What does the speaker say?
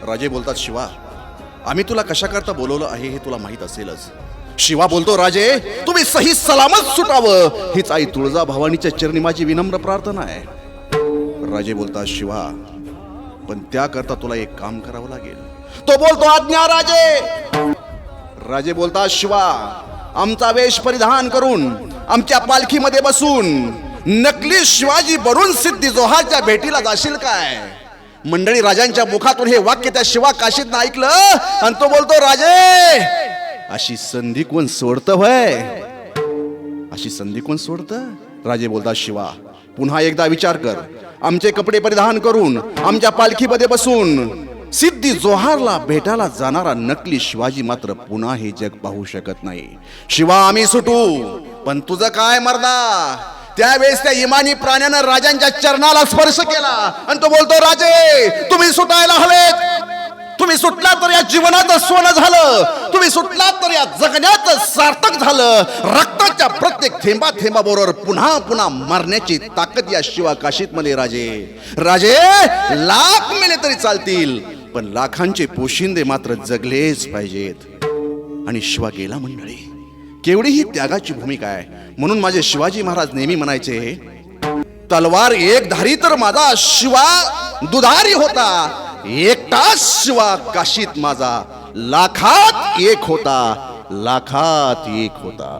राजे बोलतात, शिवा आम्ही तुला कशा करता बोलवलं आहे हे तुला माहित असेलच. शिवा बोलतो, राजे तुम्ही सही सलामत सुटावं हीच आई तुळजा भवानीच्या चरणी माझी विनम्र प्रार्थना आहे. राजे बोलतात, शिवा पण त्याकरता तुला एक काम करावं लागेल. तो बोलतो, आज्ञा राजे. राजे बोलतात, शिवा आमचा वेश परिधान करून आमच्या पालखीमध्ये बसून नकली शिवाजी बनून सिद्धी जोहारच्या भेटीला जाशील काय. मंडळी राजांच्या मुखातून हे वाक्य त्या शिवा काशीतनं ऐकलं आणि तो बोलतो, राजे अशी संधी कोण सोडतं होय, अशी संधी कोण सोडतं. राजे बोलतात, शिवा पुन्हा एकदा विचार कर. आमचे कपडे परिधान करून आमच्या पालखीमध्ये बसून सिद्धी जोहारला भेटायला जाणारा नकली शिवाजी मात्र पुन्हा हे जग पाहू शकत नाही. शिवा आम्ही सुटू पण तुझं काय मर्दा. त्यावेळेस त्या इमानी प्राण्यानं राजांच्या चरणाला स्पर्श केला आणि तो बोलतो, राजे तुम्ही सुटायला हवेत. तुम्ही सुटला तर या जीवनाचं सोनं झालं, तुम्ही सुटला तर या जगण्याचं सार्थक झालं. रक्ताच्या प्रत्येक थेंबा थेंबाबरोबर पुन्हा पुन्हा मरण्याची ताकद या शिवा काशीत मध्ये. राजे राजे लाख मेले तरी चालतील पण लाखांचे पोशिंदे मात्र जगलेच पाहिजेत. आणि शिवा गेला. मंडळी केवढी ही त्यागाची भूमिका आहे. म्हणून माझे शिवाजी महाराज नेहमी म्हणायचे, तलवार एक धारी तर माझा शिवा दुधारी होता, एकटाच शिवा काशीत माझा लाखात एक होता, लाखात एक होता.